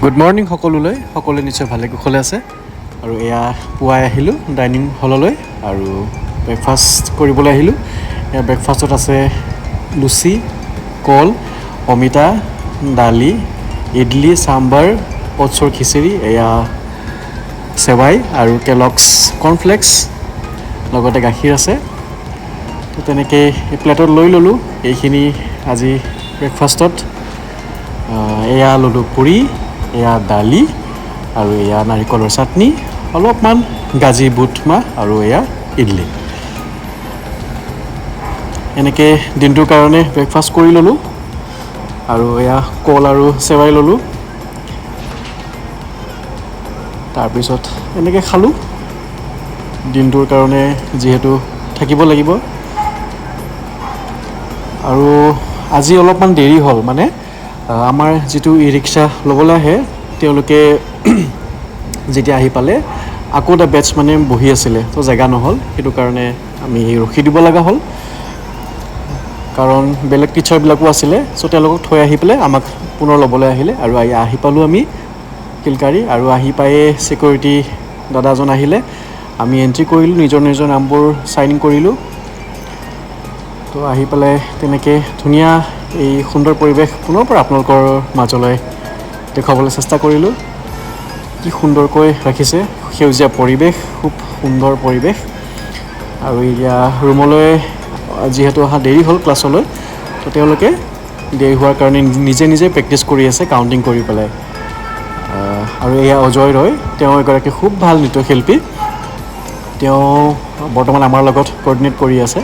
Good morning সকলোৱে নিশ্চয় ভালে কুশলে আছে আৰু এয়া পুৱাই আহিলোঁ ডাইনিং হললৈ আৰু ব্ৰেকফাষ্ট কৰিবলৈ আহিলোঁ। এয়া ব্ৰেকফাষ্টত আছে লুচি, কল, অমিতা, দালি, ইডলি, চাম্বাৰ, অ'টছৰ খিচিৰি, এয়া চেৱাই আৰু কেলক্স কৰ্ণফ্লেক্স, লগতে গাখীৰ আছে। তো তেনেকৈ এই প্লেটত লৈ ল'লোঁ এইখিনি আজি ব্ৰেকফাষ্টত। এয়া ল'লোঁ পুৰি, এয়া দালি আৰু এয়া নাৰিকলৰ চাটনি, অলপমান গাজি বুট মাহ আৰু এয়া ইডলি। এনেকৈ দিনটোৰ কাৰণে ব্ৰেকফাষ্ট কৰি ল'লোঁ আৰু এয়া কল আৰু চেৱাই ল'লোঁ। তাৰপিছত এনেকৈ খালোঁ, দিনটোৰ কাৰণে যিহেতু থাকিব লাগিব। আৰু আজি অলপমান দেৰি হ'ল, মানে আমাৰ যিটো ই ৰিক্সা ল'বলৈ আহে তেওঁলোকে যেতিয়া আহি পালে আকৌ এটা বেটছ মানে বহি আছিলে, তো জেগা নহ'ল, সেইটো কাৰণে আমি ৰখি দিব লগা হ'ল। কাৰণ বেলেগ টিচাৰবিলাকো আছিলে, চ' তেওঁলোকক থৈ আহি পেলাই আমাক পুনৰ ল'বলৈ আহিলে আৰু আহি পালোঁ আমি কিলকাৰী। আৰু আহি পায়ে ছিকিউৰিটি দাদাজন আহিলে, আমি এণ্ট্ৰি কৰিলোঁ, নিজৰ নামবোৰ চাইন কৰিলোঁ। তো আহি পেলাই তেনেকৈ ধুনীয়া এই সুন্দৰ পৰিৱেশ পুনৰ পৰা আপোনালোকৰ মাজলৈ দেখুৱাবলৈ চেষ্টা কৰিলোঁ। কি সুন্দৰকৈ ৰাখিছে, সেউজীয়া পৰিৱেশ, খুব সুন্দৰ পৰিৱেশ। আৰু এতিয়া ৰুমলৈ যিহেতু অহা দেৰি হ'ল ক্লাছলৈ, তো তেওঁলোকে দেৰি হোৱাৰ কাৰণে নিজে প্ৰেক্টিছ কৰি আছে কাউণ্টিং কৰি পেলাই। আৰু এয়া অজয় ৰয়, তেওঁ এগৰাকী খুব ভাল নৃত্যশিল্পী, তেওঁ বৰ্তমান আমাৰ লগত কৰ্ডিনেট কৰি আছে।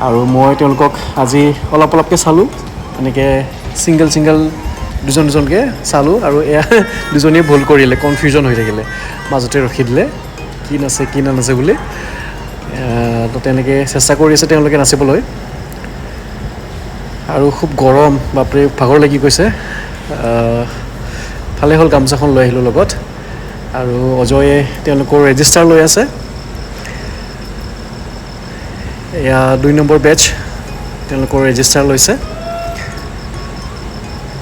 আৰু মই তেওঁলোকক আজি অলপকৈ চালোঁ, এনেকৈ ছিংগল দুজনকৈ চালোঁ। আৰু এয়া দুজনীয়ে ভুল কৰিলে, কনফিউজন হৈ থাকিলে, মাজতে ৰখি দিলে কি নাচে কি নানাচে বুলি। তো তেনেকৈ চেষ্টা কৰি আছে তেওঁলোকে নাচিবলৈ। আৰু খুব গৰম, বাপৰে ভাগৰ লাগি গৈছে। ভালে হ'ল গামোচাখন লৈ আহিলোঁ লগত। আৰু অজয়ে তেওঁলোকৰ ৰেজিষ্টাৰ লৈ আছে। এয়া 2 নম্বৰ বেটছ, তেওঁলোকৰ ৰেজিষ্টাৰ লৈছে।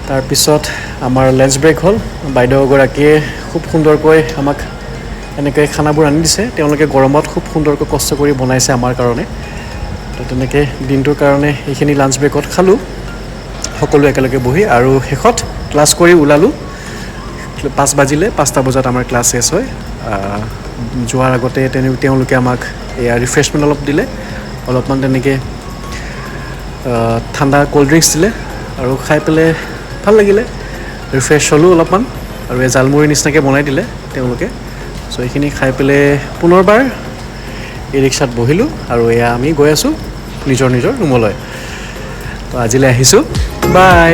তাৰপিছত আমাৰ লাঞ্চ ব্ৰেক হ'ল। বাইদেউগৰাকীয়ে খুব সুন্দৰকৈ আমাক এনেকৈ খানাবোৰ আনি দিছে, তেওঁলোকে গৰমত খুব সুন্দৰকৈ কষ্ট কৰি বনাইছে আমাৰ কাৰণে। তো তেনেকৈ দিনটোৰ কাৰণে এইখিনি লাঞ্চ ব্ৰেকত খালোঁ সকলোৱে একেলগে বহি। আৰু শেষত ক্লাছ কৰি ওলালোঁ, 5 বাজিলে, 5টা বজাত আমাৰ ক্লাছ শেষ হয়। যোৱাৰ আগতে তেওঁলোকে আমাক এয়া ৰিফ্ৰেছমেণ্ট অলপ দিলে, অলপমান তেনেকৈ ঠাণ্ডা ক'ল্ড ড্ৰিংকছ দিলে আৰু খাই পেলাই ভাল লাগিলে, ৰিফ্ৰেছ হ'লোঁ অলপমান। আৰু এই জালমুড়ি নিচিনাকৈ বনাই দিলে তেওঁলোকে। চ' এইখিনি খাই পেলাই পুনৰবাৰ ই ৰিক্সাত বহিলোঁ আৰু এয়া আমি গৈ আছোঁ নিজৰ ৰুমলৈ। তো আজিলৈ আহিছোঁ, বাই।